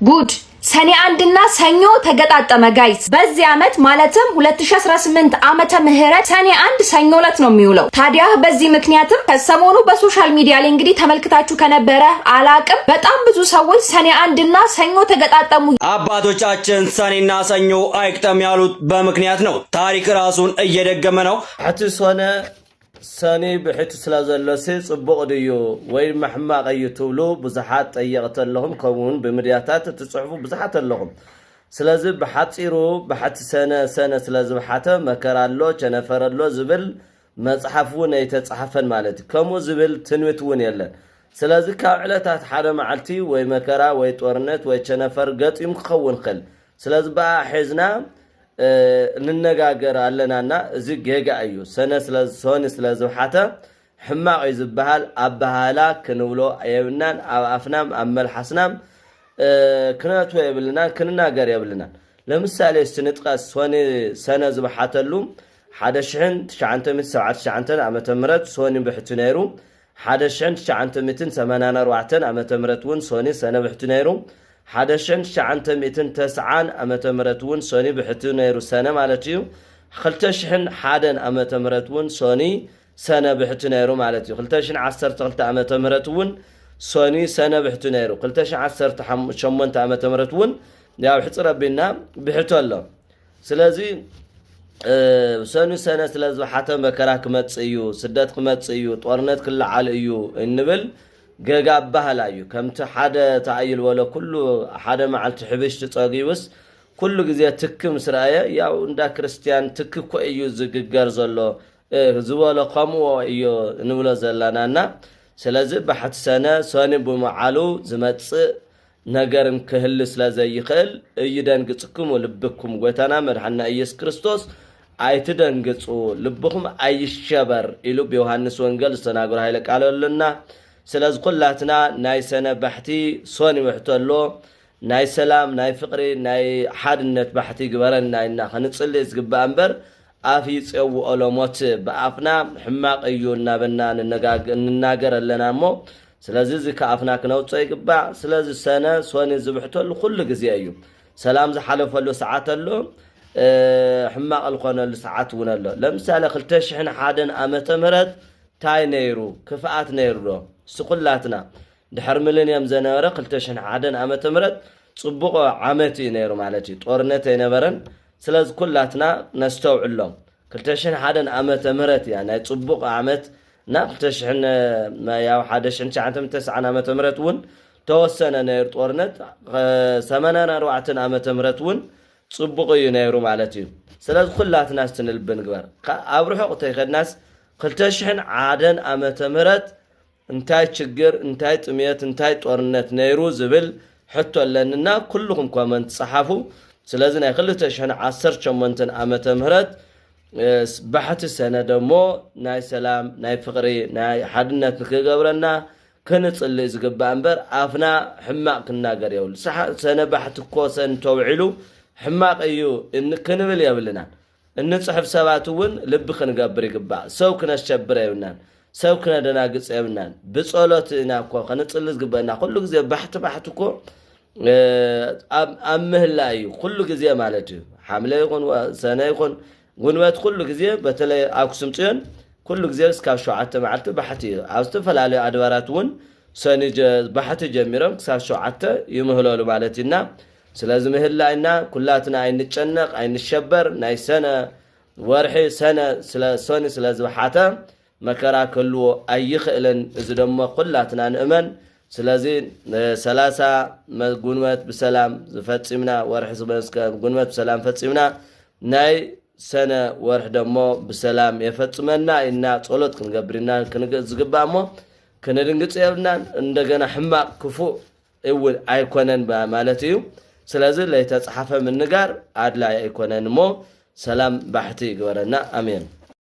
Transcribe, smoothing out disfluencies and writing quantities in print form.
ጉድ ሰኔ አንድና ሰኞ ተገጣጠመ ጋይስ። በዚህ አመት ማለትም 2018 ዓመተ ምህረት ሰኔ አንድ ሰኞ ዕለት ነው የሚውለው። ታዲያ በዚህ ምክንያትም ከሰሞኑ በሶሻል ሚዲያ ላይ እንግዲህ ተመልክታችሁ ከነበረ አላቅም በጣም ብዙ ሰዎች ሰኔ አንድና ሰኞ ተገጣጠሙ። አባቶቻችን ሰኔና ሰኞ አይቅጠም ያሉት በምክንያት ነው። ታሪክ ራሱን እየደገመ ነው። አትሶነ ሰኔ ብሕቲ ስለዘለሲ ጽቡቅ ድዩ ወይ ማሕማቅ እዩ ትብሉ ብዙሓት ጠየቅተለኹም ከምኡውን ብምድያታት ትጽሕፉ ብዙሓት ኣለኹም። ስለዚ ብሓፂሩ ብሓቲ ሰነ ስለዝብሓተ መከራ ኣሎ ቸነፈር ኣሎ ዝብል መፅሓፍ እውን ኣይተፃሓፈን ማለት እዩ። ከምኡ ዝብል ትንቢት እውን የለን። ስለዚ ካብ ዕለታት ሓደ መዓልቲ ወይ መከራ ወይ ጦርነት ወይ ቸነፈር ገጢሙ ክኸውን ክእል። ስለዚ በኣ ሒዝና እንነጋገር ኣለናና እዚ ጌጋ እዩ። ሰኒ ስለዝብሓተ ሕማቅ እዩ ዝበሃል ኣባሃላ ክንብሎ የብልናን ኣብ ኣፍናም ኣብ መልሓስናም ክነትዎ የብልናን ክንናገር የብልናን። ለምሳሌ ስንጥቀስ ሰነ ዝብሓተሉ 1979 ዓመተ ምህረት ሶኒ ብሕቲ ነይሩ። 1984 ዓመተ ምህረት እውን ሶኒ ሰነ ብሕቲ ነይሩ። 1990 ዓመተ ምህረት እውን ሶኒ ብሕቲ ነይሩ ሰነ ማለት እዩ። 2001 ዓመተ ምህረት እውን ሶኒ ሰነ ብሕቲ ነይሩ ማለት እዩ። 2012 ዓመተ ምህረት እውን ሶኒ ሰነ ብሕቲ ነይሩ። 2018 ዓመተ ምህረት እውን ያው ሕፅረ ቢና ብሕቲ ኣሎ። ስለዚ ሶኒ ሰነ ስለዝብሓተ መከራ ክመጽእ እዩ፣ ስደት ክመጽእ እዩ፣ ጦርነት ክለዓል እዩ እንብል ገጋ ባህላ እዩ። ከምቲ ሓደ ተኣይል ወለ ኩሉ ሓደ መዓልቲ ሕብሽቲ ጸጊውስ ኩሉ ግዜ ትክም ስራየ ያው እንዳ ክርስቲያን ትክ ኮ እዩ ዝግገር ዘሎ ዝበለ ከምኡ እዩ ንብሎ ዘለናና። ስለዚ ብሓቲ ሰነ ሶኒ ብመዓሉ ዝመጽእ ነገርን ክህል ስለዘይኽእል እይደንግጽኩም ልብኩም ጎይታና መድሓና ኢየሱስ ክርስቶስ ኣይትደንግጹ ልብኩም ኣይሸበር ኢሉ በዮሐንስ ወንጌል ዝተናገረ ኃይለ ቃል ኣለና። ስለዚ ኩላትና ናይ ሰነ ባሕቲ ሶኒ ውሕተሎ ናይ ሰላም ናይ ፍቅሪ ናይ ሓድነት ባሕቲ ግበረና ኢና ክንጽልይ ዝግባእ እምበር ኣፍ ይፀውኦ ሎሞት ብኣፍና ሕማቅ እዩ እናበና እንናገር ኣለና እሞ ስለዚ እዚ ከኣፍና ክነውፅኦ ይግባእ። ስለዚ ሰነ ሶኒ ዝብሕተሉ ኩሉ ግዜ እዩ። ሰላም ዝሓለፈሉ ሰዓት ኣሎ፣ ሕማቅ ዝኮነሉ ሰዓት እውን ኣሎ። ለምሳሌ 2001 ዓመተ ምህረት ታይ ነይሩ ክፍኣት ነይሩ ዶ ስኩላትና ድሕር ሚሊኒየም ዘነበረ 2001 ዓመተ ምህረት ጽቡቕ ዓመት ነይሩ ማለት እዩ። ጦርነት አይነበረን። ስለዚ ኩላትና ነስተውዕሎም 2001 ዓመተ ምህረት ያ ናይ ጽቡቕ ዓመት ና 1990 ዓመተ ምህረት እውን ተወሰነ ነይሩ ጦርነት። 84 ዓመተ ምህረት እውን ጽቡቕ እዩ ነይሩ ማለት እዩ። ስለዚ ኩላትና ስትንልብን ግበር ኣብ ርሑቕ ተይኸድናስ 2001 ዓመተ ምህረት እንታይ ችግር እንታይ ጥምየት እንታይ ጦርነት ነይሩ ዝብል ሕቶ ኣለንና ኩልኩም ኮመንት ጻሓፉ። ስለዚ ናይ 2018 ዓመተ ምህረት ባሕቲ ሰነ ደሞ ናይ ሰላም ናይ ፍቅሪ ናይ ሓድነት ንክገብረና ክንጽልይ ዝግባእ እምበር ኣፍና ሕማቅ ክናገር የብሉ። ሰነ ባሕቲ ኮሰን ተውዒሉ ሕማቅ እዩ ክንብል የብልና። እንጽሕፍ ሰባት እውን ልቢ ክንገብር ይግባእ። ሰው ክነሸብር የብልናን፣ ሰብ ክነደናግጽ የብልናን። ብጸሎት ኢና እኮ ክንጽልይ ዝግባእና። ኩሉ ግዜ ባሕቲ እኮ ኣብ ምህላ እዩ ኩሉ ግዜ ማለት እዩ። ሓምለ ይኹን ሰነ ይኹን ጉንበት ኩሉ ግዜ በተለይ ኣክሱም ጽዮን ኩሉ ግዜ እስካብ 7 መዓልቲ ባሕቲ እዩ። ኣብ ዝተፈላለዩ ኣድባራት እውን ሰኒ ባሕቲ ጀሚሮም ክሳብ 7 ይምህለሉ ማለት ኢና። ስለዚ ምህላ ኢና ኩላትና ኣይንጨነቕ ኣይንሸበር። ናይ ሰነ ወርሒ ሰነ ሶኒ ስለዝብሓተ መከራ ክህልዎ ኣይኽእልን። እዚ ደሞ ኩላትና ንእመን። ስለዚ 30 ጉንበት ብሰላም ዝፈጽምና ወርሒ ጉንበት ብሰላም ፈጽምና ናይ ሰነ ወርሒ ደሞ ብሰላም የፈጽመና ኢና ጸሎት ክንገብርና ዝግባእ እሞ ክንድንግጽ የብልናን። እንደገና ሕማቅ ክፉእ እውን ኣይኮነን ማለት እዩ። ስለዚ ለይተጻሓፈ ምንጋር ኣድላይ ኣይኮነን እሞ ሰላም ባሕቲ ይግበረና። ኣሜን።